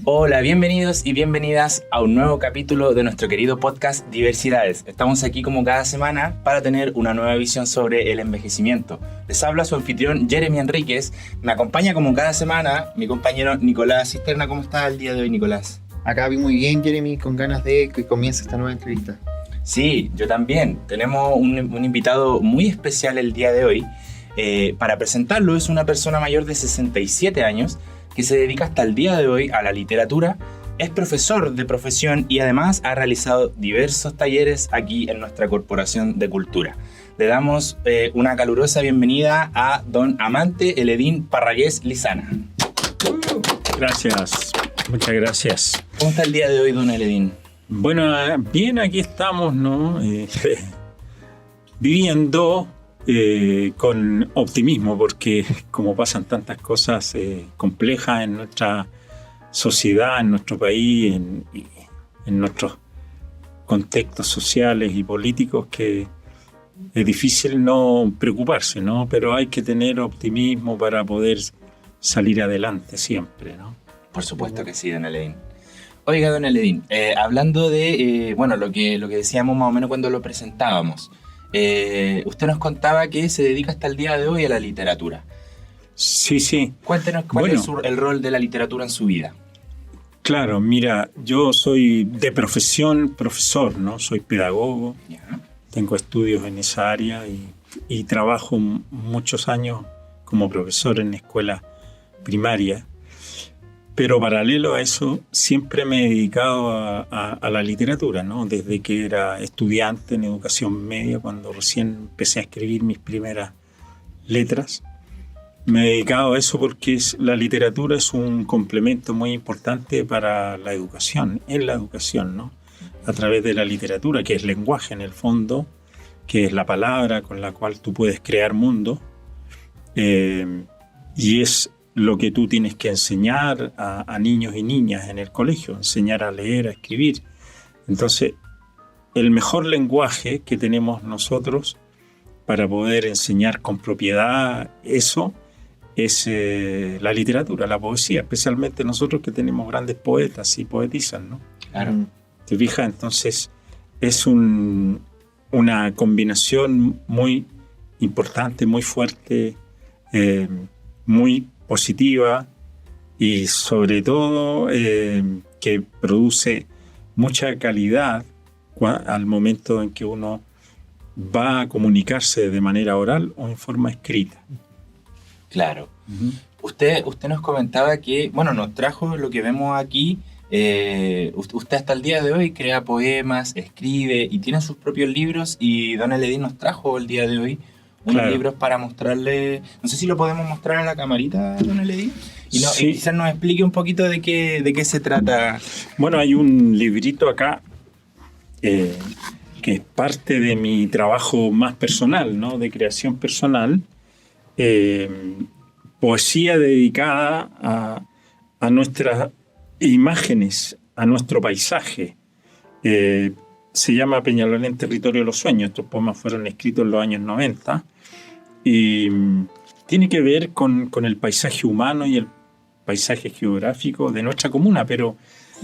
Hola, bienvenidos y bienvenidas a un nuevo capítulo de nuestro querido podcast Diversidades. Estamos aquí como cada semana para tener una nueva visión sobre el envejecimiento. Les habla su anfitrión Jeremy Enríquez. Me acompaña como cada semana mi compañero Nicolás Cisterna. ¿Cómo estás el día de hoy, Nicolás? Acá vi muy bien, Jeremy, con ganas de que comience esta nueva entrevista. Sí, yo también. Tenemos un invitado muy especial el día de hoy. Para presentarlo, es una persona mayor de 67 años que se dedica hasta el día de hoy a la literatura, es profesor de profesión y además ha realizado diversos talleres aquí en nuestra Corporación de Cultura. Le damos una calurosa bienvenida a don Amante Eledín Parragués Lizana. Gracias, muchas gracias. ¿Cómo está el día de hoy, don Eledín? Bueno, bien, aquí estamos, ¿no? Viviendo con optimismo, porque como pasan tantas cosas complejas en nuestra sociedad, en nuestro país, en nuestros contextos sociales y políticos, que es difícil no preocuparse, ¿no? Pero hay que tener optimismo para poder salir adelante siempre, ¿no? Por supuesto que sí, don Eledín. Oiga, don Eledín, hablando de lo que decíamos más o menos cuando lo presentábamos, usted nos contaba que se dedica hasta el día de hoy a la literatura. Sí, sí. Cuéntenos cuál es el rol de la literatura en su vida. Claro, mira, yo soy de profesión profesor, ¿no? Soy pedagogo, tengo estudios en esa área y trabajo muchos años como profesor en escuela primaria. Pero paralelo a eso, siempre me he dedicado a la literatura, ¿no? Desde que era estudiante en educación media, cuando recién empecé a escribir mis primeras letras. Me he dedicado a eso porque la literatura es un complemento muy importante para la educación, en la educación, ¿no? A través de la literatura, que es lenguaje en el fondo, que es la palabra con la cual tú puedes crear mundo, y es lo que tú tienes que enseñar a niños y niñas en el colegio, enseñar a leer, a escribir. Entonces, el mejor lenguaje que tenemos nosotros para poder enseñar con propiedad eso es la literatura, la poesía, especialmente nosotros que tenemos grandes poetas y poetisas, ¿no? Claro. ¿Te fijas? Entonces, es una combinación muy importante, muy fuerte, muy positiva y sobre todo que produce mucha calidad al momento en que uno va a comunicarse de manera oral o en forma escrita. Claro. Uh-huh. Usted nos comentaba que, nos trajo lo que vemos aquí. Usted hasta el día de hoy crea poemas, escribe y tiene sus propios libros, y don Eledín nos trajo el día de hoy unos libros para mostrarle. No sé si lo podemos mostrar a la camarita, don Eledín, y quizás nos explique un poquito de qué se trata. Bueno, hay un librito acá que es parte de mi trabajo más personal, ¿no? De creación personal, poesía dedicada a nuestras imágenes, a nuestro paisaje. Se llama Peñalolén en territorio de los sueños. Estos poemas fueron escritos en los años 90 y tiene que ver con el paisaje humano y el paisaje geográfico de nuestra comuna, pero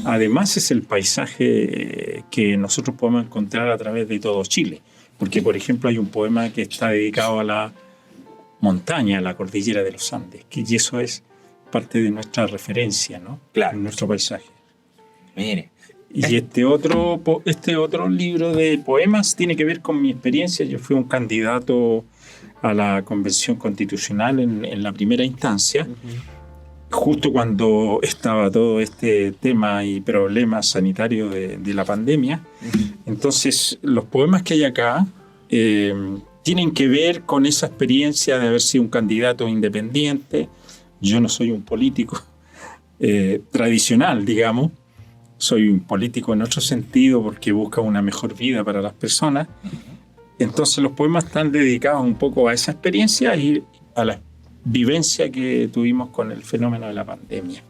además es el paisaje que nosotros podemos encontrar a través de todo Chile. Porque, por ejemplo, hay un poema que está dedicado a la montaña, a la cordillera de los Andes, y eso es parte de nuestra referencia, ¿no? Claro. En nuestro paisaje. Mire. Y este otro libro de poemas tiene que ver con mi experiencia. Yo fui un candidato a la Convención Constitucional en la primera instancia, justo cuando estaba todo este tema y problema sanitario de la pandemia. Entonces, los poemas que hay acá tienen que ver con esa experiencia de haber sido un candidato independiente. Yo no soy un político tradicional, digamos. Soy un político en otro sentido porque busca una mejor vida para las personas. Entonces los poemas están dedicados un poco a esa experiencia y a la vivencia que tuvimos con el fenómeno de la pandemia.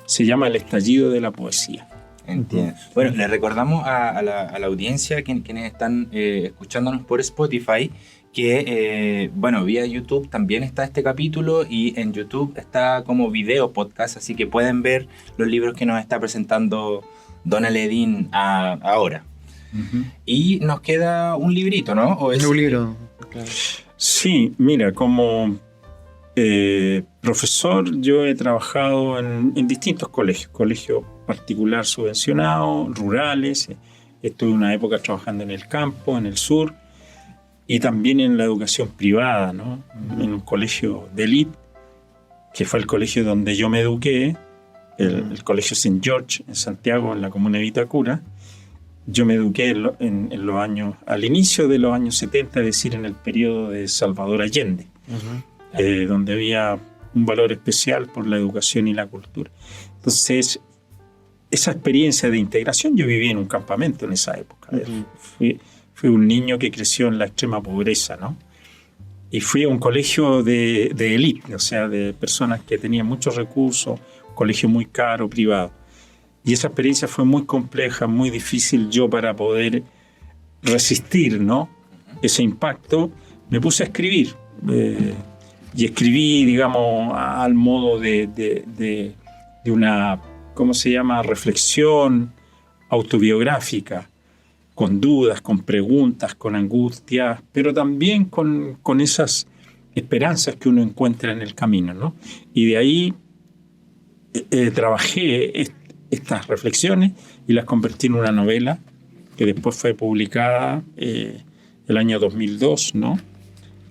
Se llama El estallido de la poesía. Entiendo. Le recordamos a la audiencia, quienes están escuchándonos por Spotify, que, bueno, vía YouTube también está este capítulo y en YouTube está como video podcast, así que pueden ver los libros que nos está presentando Donna Ledin ahora. Ujú. Y nos queda un librito, ¿no? ¿O es Un libro. Claro. Sí, mira, como profesor yo he trabajado en distintos colegios particular subvencionados, rurales. Estuve una época trabajando en el campo, en el sur, y también en la educación privada, ¿no? En un colegio de élite, que fue el colegio donde yo me eduqué, el colegio St. George en Santiago, en la comuna de Vitacura. Yo me eduqué en los años, al inicio de los años 70, es decir, en el periodo de Salvador Allende, donde había un valor especial por la educación y la cultura. Entonces, esa experiencia de integración, yo viví en un campamento en esa época. Fui un niño que creció en la extrema pobreza, ¿no? Y fui a un colegio de élite, o sea, de personas que tenían muchos recursos, un colegio muy caro, privado. Y esa experiencia fue muy compleja, muy difícil. Yo, para poder resistir, ¿no?, ese impacto, me puse a escribir. Y escribí, digamos, al modo de una, ¿cómo se llama?, reflexión autobiográfica, con dudas, con preguntas, con angustias, pero también con esas esperanzas que uno encuentra en el camino, ¿no? Y de ahí trabajé estas reflexiones y las convertí en una novela que después fue publicada el año 2002, ¿no?,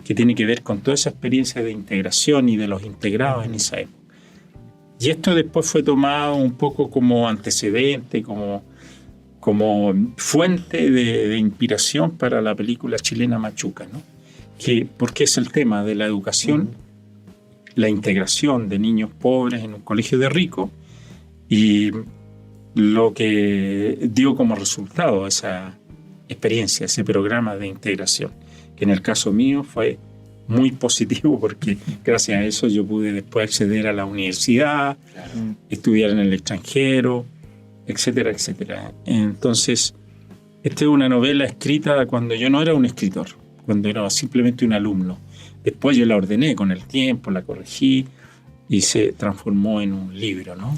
que tiene que ver con toda esa experiencia de integración y de los integrados en esa época. Y esto después fue tomado un poco como antecedente, como fuente de inspiración para la película chilena Machuca, ¿no? Porque es el tema de la educación, la integración de niños pobres en un colegio de ricos, y lo que dio como resultado esa experiencia, ese programa de integración, que en el caso mío fue muy positivo, porque gracias a eso yo pude después acceder a la universidad, estudiar en el extranjero, etcétera, etcétera. Entonces, esta es una novela escrita cuando yo no era un escritor, cuando era simplemente un alumno. Después yo la ordené con el tiempo, la corregí y se transformó en un libro, ¿no?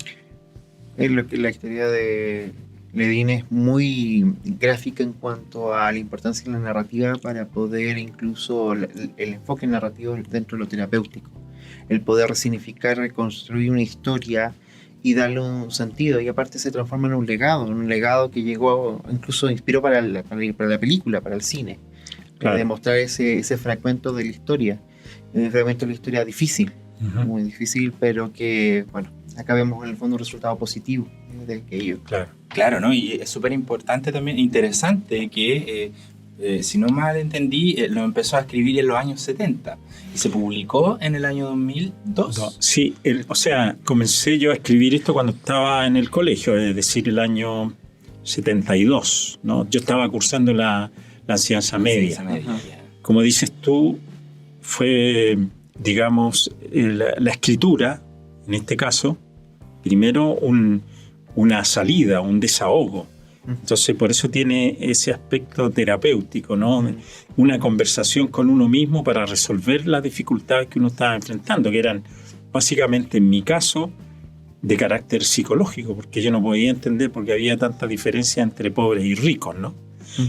La historia de Ledin es muy gráfica en cuanto a la importancia de la narrativa para poder incluso el enfoque narrativo dentro de lo terapéutico, el poder resignificar, reconstruir una historia y darle un sentido, y aparte se transforma en un legado que llegó, incluso inspiró para la película, para el cine, Claro. de mostrar ese fragmento de la historia, un fragmento de la historia difícil, muy difícil, pero que, bueno, acá vemos en el fondo un resultado positivo de aquello. Claro, ¿no? Y es súper importante también, interesante que, si no mal entendí, lo empezó a escribir en los años 70 y se publicó en el año 2002. Sí, o sea, comencé yo a escribir esto cuando estaba en el colegio, es decir, el año 72, ¿no? Yo estaba cursando la enseñanza media. Como dices tú, fue, digamos, la escritura, en este caso, primero una salida, un desahogo. Entonces, por eso tiene ese aspecto terapéutico, ¿no? Una conversación con uno mismo para resolver las dificultades que uno estaba enfrentando, que eran básicamente, en mi caso, de carácter psicológico, porque yo no podía entender por qué había tanta diferencia entre pobres y ricos, ¿no?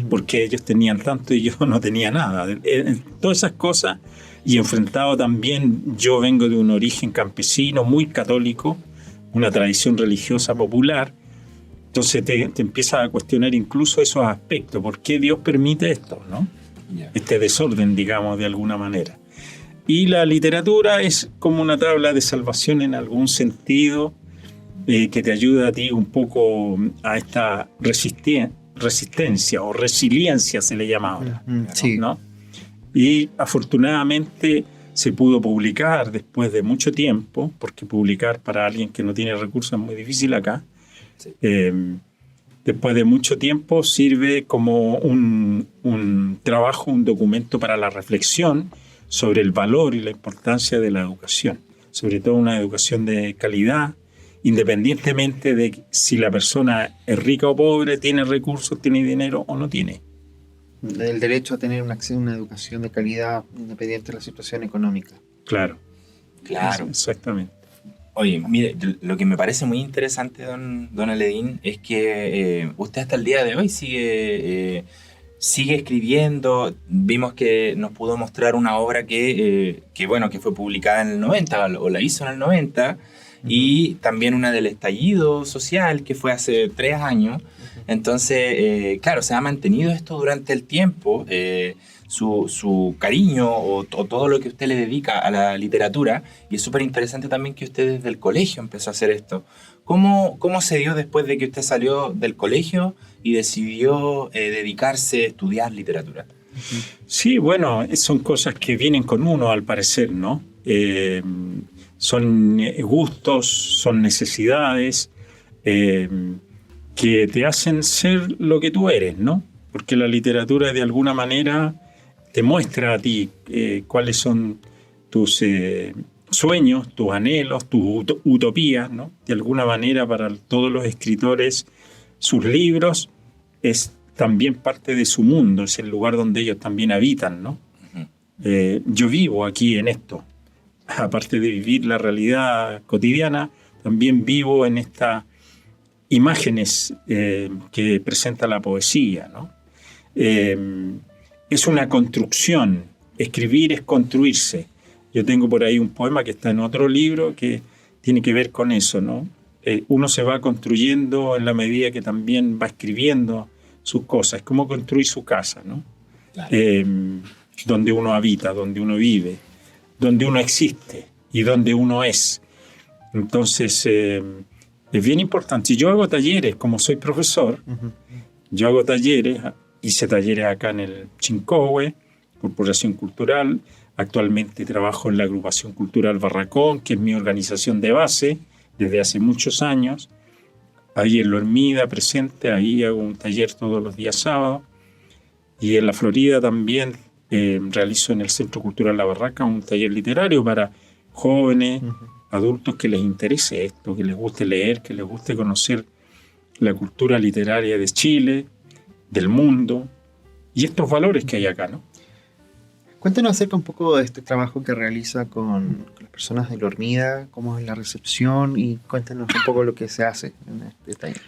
Porque ellos tenían tanto y yo no tenía nada. Todas esas cosas, y enfrentado también, yo vengo de un origen campesino, muy católico, una tradición religiosa popular. Entonces te empiezas a cuestionar incluso esos aspectos. ¿Por qué Dios permite esto, no? Este desorden, digamos, de alguna manera. Y la literatura es como una tabla de salvación en algún sentido, que te ayuda a ti un poco a esta resistencia o resiliencia, se le llama ahora, Sí. ¿no? Y afortunadamente se pudo publicar después de mucho tiempo, porque publicar para alguien que no tiene recursos es muy difícil acá. Sí. Después de mucho tiempo sirve como un trabajo, un documento para la reflexión sobre el valor y la importancia de la educación, sobre todo una educación de calidad, independientemente de si la persona es rica o pobre, tiene recursos, tiene dinero o no tiene. El derecho a tener un acceso a una educación de calidad independiente de la situación económica. Claro. Claro. Exactamente. Oye, mire, lo que me parece muy interesante, don Aledín, es que usted hasta el día de hoy sigue escribiendo. Vimos que nos pudo mostrar una obra que fue publicada en el 90, o la hizo en el 90, y también una del estallido social, que fue hace 3 años. Entonces, claro, se ha mantenido esto durante el tiempo. Su cariño o todo lo que usted le dedica a la literatura, y es súper interesante también que usted desde el colegio empezó a hacer esto. ¿Cómo se dio después de que usted salió del colegio y decidió dedicarse a estudiar literatura? Sí, bueno, son cosas que vienen con uno al parecer, ¿no? Son gustos, son necesidades que te hacen ser lo que tú eres, ¿no? Porque la literatura de alguna manera te muestra a ti cuáles son tus sueños, tus anhelos, tus utopías, ¿no? De alguna manera, para todos los escritores, sus libros es también parte de su mundo, es el lugar donde ellos también habitan, ¿no? Yo vivo aquí en esto. Aparte de vivir la realidad cotidiana, también vivo en estas imágenes que presenta la poesía, ¿no? Es una construcción. Escribir es construirse. Yo tengo por ahí un poema que está en otro libro que tiene que ver con eso, ¿no? Uno se va construyendo en la medida que también va escribiendo sus cosas. Es como construir su casa, ¿no? Claro. Donde uno habita, donde uno vive, donde uno existe y donde uno es. Entonces, es bien importante. Yo hago talleres, como soy profesor, yo hago talleres. Hice talleres acá en el Chincohue, Corporación Cultural. Actualmente trabajo en la Agrupación Cultural Barracón, que es mi organización de base desde hace muchos años. Ahí en Lo Hermida, presente, ahí hago un taller todos los días sábados. Y en la Florida también realizo en el Centro Cultural La Barraca un taller literario para jóvenes, adultos que les interese esto, que les guste leer, que les guste conocer la cultura literaria de Chile, del mundo y estos valores que hay acá, ¿no? Cuéntanos acerca un poco de este trabajo que realiza con las personas de La Hormida, cómo es la recepción, y cuéntanos un poco lo que se hace en este taller.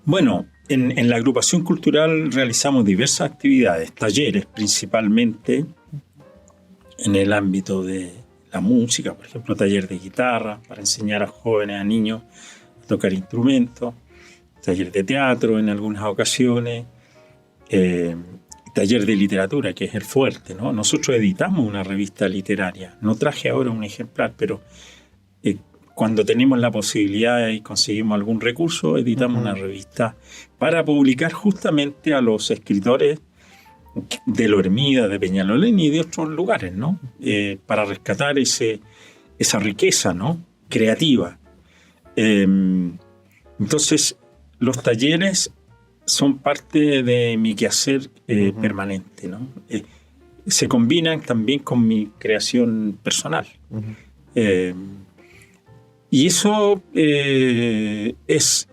Bueno, en la agrupación cultural realizamos diversas actividades, talleres principalmente en el ámbito de la música, por ejemplo, taller de guitarra para enseñar a jóvenes, a niños a tocar instrumentos, taller de teatro en algunas ocasiones, taller de literatura, que es el fuerte, ¿no? Nosotros editamos una revista literaria. No traje ahora un ejemplar, pero cuando tenemos la posibilidad y conseguimos algún recurso, editamos una revista para publicar justamente a los escritores de Lo Hermida, de Peñalolén y de otros lugares, ¿no? Para rescatar esa riqueza, ¿no? Creativa. Entonces, los talleres son parte de mi quehacer permanente, ¿no? Se combinan también con mi creación personal. Y eso es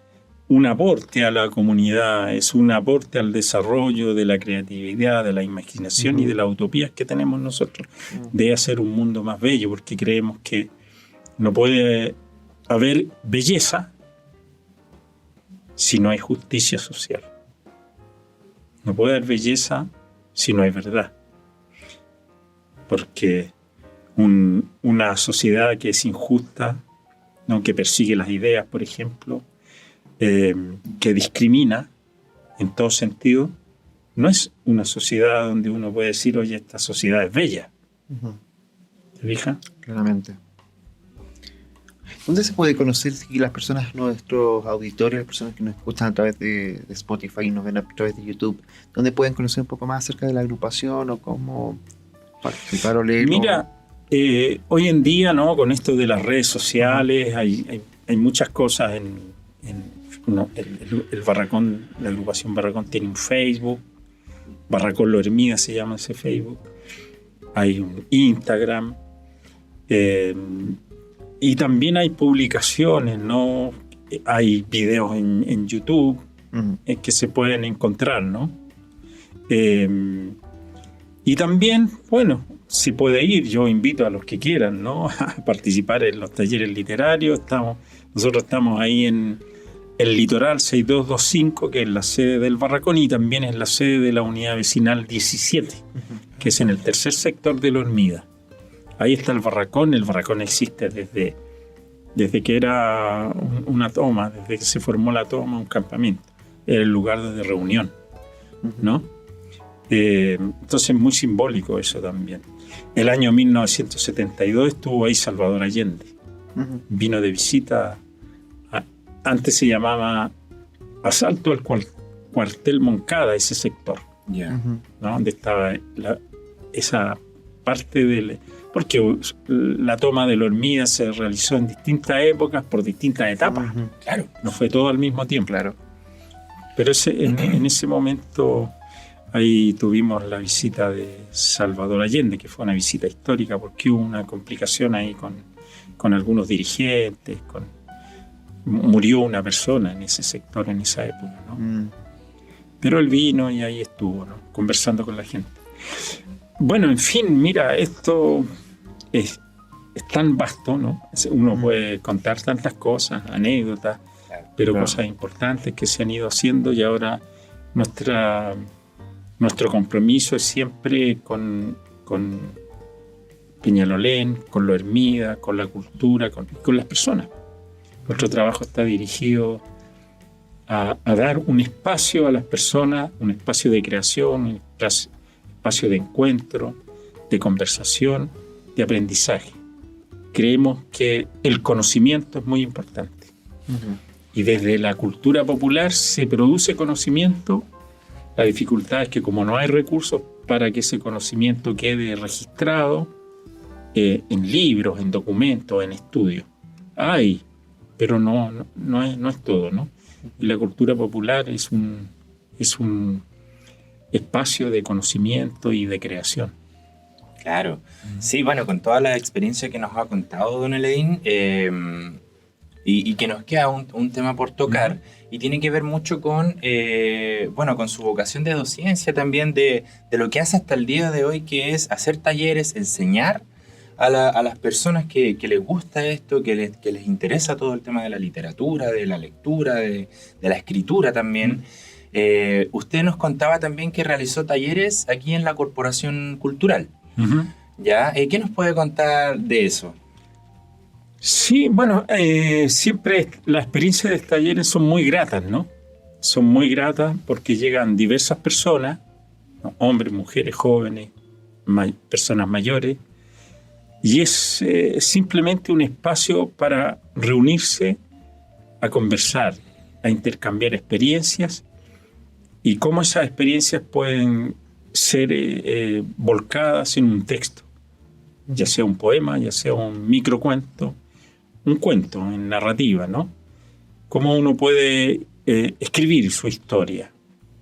un aporte a la comunidad, es un aporte al desarrollo de la creatividad, de la imaginación y de las utopías que tenemos nosotros de hacer un mundo más bello, porque creemos que no puede haber belleza si no hay justicia social. No puede haber belleza si no hay verdad. Porque una sociedad que es injusta, ¿no? Que persigue las ideas, por ejemplo, que discrimina en todo sentido, no es una sociedad donde uno puede decir, oye, esta sociedad es bella. ¿Te fijas? Claramente. ¿Dónde se puede conocer si las personas, nuestros auditores, las personas que nos escuchan a través de Spotify y nos ven a través de YouTube, dónde pueden conocer un poco más acerca de la agrupación o cómo participar o leer? Mira, hoy en día, ¿no? Con esto de las redes sociales, hay muchas cosas el Barracón, la agrupación Barracón tiene un Facebook, Barracón Lo Hermida se llama ese Facebook, hay un Instagram, y también hay publicaciones, ¿no? Hay videos en YouTube que se pueden encontrar, ¿no? Y también, bueno, si puede ir, yo invito a los que quieran, ¿no? A participar en los talleres literarios. Nosotros estamos ahí en el Litoral 6225, que es la sede del Barracón, y también es la sede de la unidad vecinal 17, que es en el tercer sector de La Hormiga. Ahí está el Barracón. El Barracón existe desde que era una toma, desde que se formó la toma, un campamento. Era el lugar de reunión, ¿no? Entonces es muy simbólico eso también. El año 1972 estuvo ahí Salvador Allende. Vino de visita. Antes se llamaba Asalto al Cuartel Moncada, ese sector, ¿no? Donde estaba esa parte del... Porque la toma de La Hormiga se realizó en distintas épocas, por distintas etapas. Claro. No fue todo al mismo tiempo. Claro. Pero en ese momento ahí tuvimos la visita de Salvador Allende, que fue una visita histórica porque hubo una complicación ahí con algunos dirigentes, murió una persona en ese sector en esa época, ¿no? Pero él vino y ahí estuvo, ¿no? Conversando con la gente. Bueno, en fin, mira, esto es tan vasto, ¿no? Uno puede contar tantas cosas, anécdotas, pero cosas importantes que se han ido haciendo, y ahora nuestro compromiso es siempre con Peñalolén, con La Hormiga, con la cultura, con las personas. Nuestro trabajo está dirigido a dar un espacio a las personas, un espacio de creación, un espacio de encuentro, de conversación, de aprendizaje. Creemos que el conocimiento es muy importante. Y desde la cultura popular se produce conocimiento. La dificultad es que como no hay recursos para que ese conocimiento quede registrado en libros, en documentos, en estudios. Hay, pero no es todo, ¿no? Y la cultura popular es un espacio de conocimiento y de creación. Claro. Sí, bueno, con toda la experiencia que nos ha contado don Eledín, y que nos queda un tema por tocar, y tiene que ver mucho con su vocación de docencia también, de lo que hace hasta el día de hoy, que es hacer talleres, enseñar a las personas que les gusta esto, que les interesa todo el tema de la literatura, de la lectura, de la escritura también. Usted nos contaba también que realizó talleres aquí en la Corporación Cultural. ¿Ya? ¿Qué nos puede contar de eso? Sí, bueno, siempre las experiencias de talleres son muy gratas, ¿no? Son muy gratas porque llegan diversas personas, ¿no? Hombres, mujeres, jóvenes, personas mayores, y es simplemente un espacio para reunirse, a conversar, a intercambiar experiencias, y cómo esas experiencias pueden ser volcadas en un texto, ya sea un poema, ya sea un microcuento, un cuento en narrativa, ¿no? Cómo uno puede escribir su historia,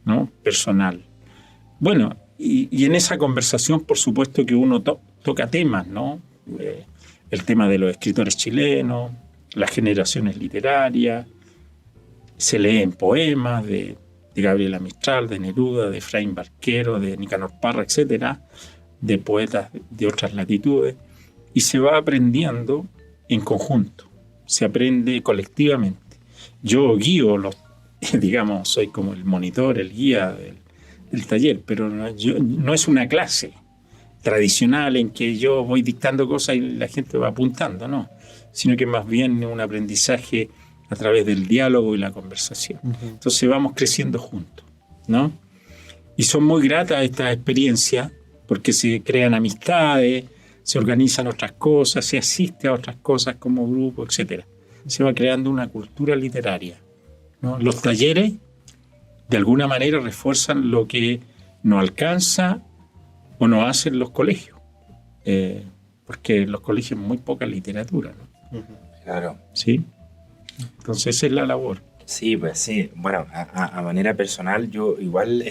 ¿no? Personal. Bueno, y en esa conversación, por supuesto que uno toca temas, ¿no? El tema de los escritores chilenos, las generaciones literarias, se leen poemas de Gabriela Mistral, de Neruda, de Efraín Barquero, de Nicanor Parra, etcétera, de poetas de otras latitudes, y se va aprendiendo en conjunto, se aprende colectivamente. Yo guío digamos, soy como el monitor, el guía del taller, pero no es una clase tradicional en que yo voy dictando cosas y la gente va apuntando, no, sino que más bien un aprendizaje a través del diálogo y la conversación. Entonces vamos creciendo juntos, ¿no? Y son muy gratas estas experiencias porque se crean amistades, se organizan otras cosas, se asiste a otras cosas como grupo, etc. Se va creando una cultura literaria, ¿no? Los talleres, de alguna manera, refuerzan lo que no alcanza o no hacen los colegios, porque en los colegios hay muy poca literatura, ¿no? Claro. ¿Sí? Entonces esa es la labor. Sí, pues sí. Bueno, a manera personal, yo igual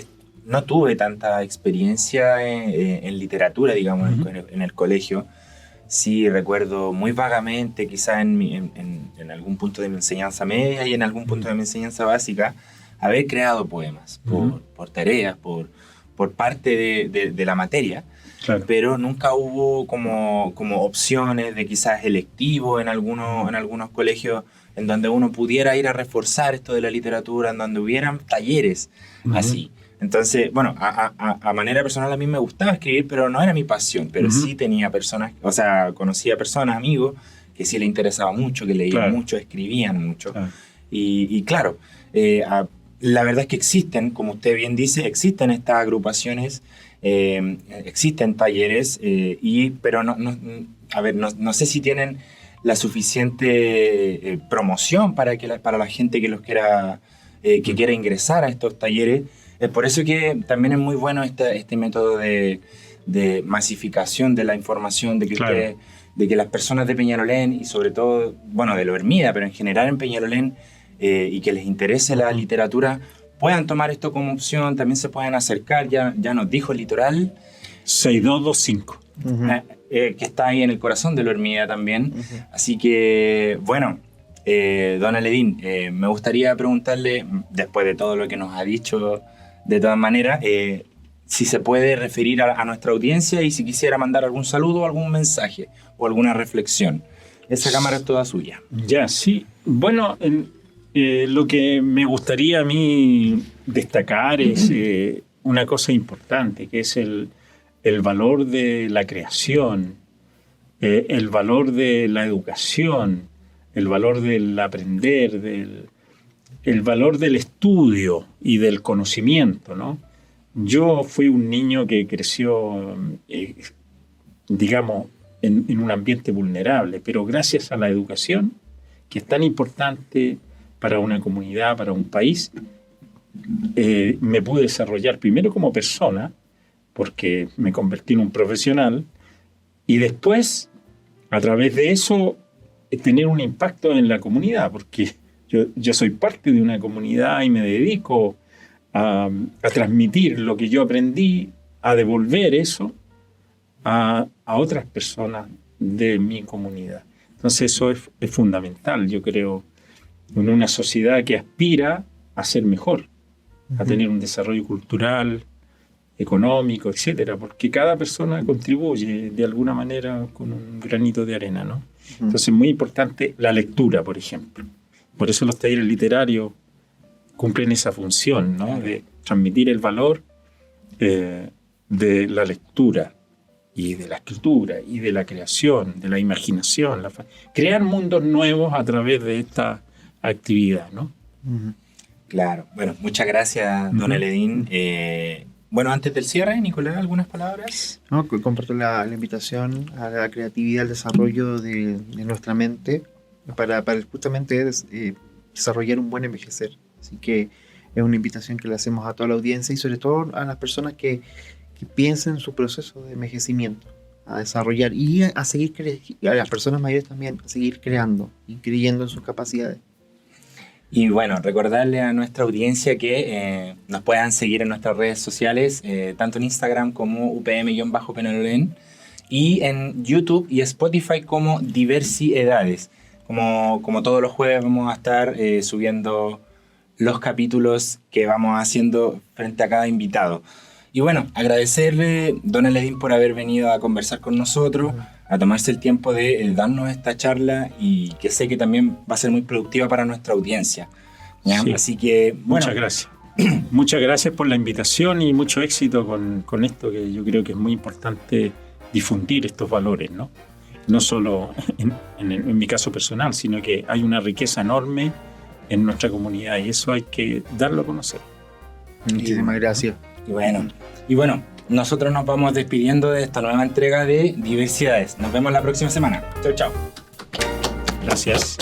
no tuve tanta experiencia en literatura, digamos, en el colegio. Sí recuerdo muy vagamente, quizá en algún punto de mi enseñanza media y en algún punto de mi enseñanza básica, haber creado poemas por tareas, por por parte de la materia, Claro. pero nunca hubo como opciones de quizás electivo en algunos colegios en donde uno pudiera ir a reforzar esto de la literatura, en donde hubieran talleres así. Entonces, bueno, a manera personal a mí me gustaba escribir, pero no era mi pasión, pero sí tenía personas, o sea, conocía personas, amigos, que sí les interesaba mucho, que leían mucho, escribían mucho. Claro. Y claro, la verdad es que existen, como usted bien dice, existen estas agrupaciones, existen talleres, pero no sé si tienen la suficiente promoción para la gente que los quiera, que quiera ingresar a estos talleres. Es por eso que también es muy bueno este método de masificación de la información, de que las personas de Peñalolén y sobre todo, bueno, de Lo Hermida, pero en general en Peñalolén, y que les interese la literatura, puedan tomar esto como opción, también se pueden acercar, ya nos dijo el Litoral. 6225. Que está ahí en el corazón de Lo Hermida también. Así que, bueno, don Aledín, me gustaría preguntarle, después de todo lo que nos ha dicho, de todas maneras, si se puede referir a nuestra audiencia y si quisiera mandar algún saludo, algún mensaje o alguna reflexión. Esa cámara es toda suya. Ya, sí. Bueno, lo que me gustaría a mí destacar es una cosa importante, que es el valor de la creación, el valor de la educación, el valor del aprender, el valor del estudio y del conocimiento, ¿no? Yo fui un niño que creció, digamos, en un ambiente vulnerable, pero gracias a la educación, que es tan importante para una comunidad, para un país, me pude desarrollar primero como persona, porque me convertí en un profesional, y después, a través de eso, tener un impacto en la comunidad, porque yo soy parte de una comunidad y me dedico a transmitir lo que yo aprendí, a devolver eso a otras personas de mi comunidad. Entonces eso es fundamental, yo creo, en una sociedad que aspira a ser mejor, a tener un desarrollo cultural, económico, etcétera, porque cada persona contribuye de alguna manera con un granito de arena, ¿no? Entonces es muy importante la lectura, por ejemplo. Por eso los talleres literarios cumplen esa función, ¿no? De transmitir el valor de la lectura y de la escritura y de la creación, de la imaginación, crear mundos nuevos a través de esta actividad, ¿no? Claro. Bueno, muchas gracias, don Aledín. Bueno, antes del cierre, Nicolás, ¿algunas palabras? No, comparto la invitación a la creatividad, al desarrollo de nuestra mente para justamente desarrollar un buen envejecer. Así que es una invitación que le hacemos a toda la audiencia y sobre todo a las personas que piensen en su proceso de envejecimiento, a desarrollar y a seguir y a las personas mayores también, a seguir creando y creyendo en sus capacidades. Y bueno, recordarle a nuestra audiencia que nos puedan seguir en nuestras redes sociales, tanto en Instagram como UPM-Peñalolén, y en YouTube y Spotify como Diversidades. Como todos los jueves vamos a estar subiendo los capítulos que vamos haciendo frente a cada invitado. Y bueno, agradecerle, don Aledín, por haber venido a conversar con nosotros, a tomarse el tiempo de darnos esta charla y que sé que también va a ser muy productiva para nuestra audiencia. ¿Ya? Sí. Así que, bueno. Muchas gracias. Muchas gracias por la invitación y mucho éxito con esto, que yo creo que es muy importante difundir estos valores, ¿no? No solo en mi caso personal, sino que hay una riqueza enorme en nuestra comunidad y eso hay que darlo a conocer. Muchísimas gracias. Y bueno, nosotros nos vamos despidiendo de esta nueva entrega de Diversidades. Nos vemos la próxima semana. Chau, chau. Gracias.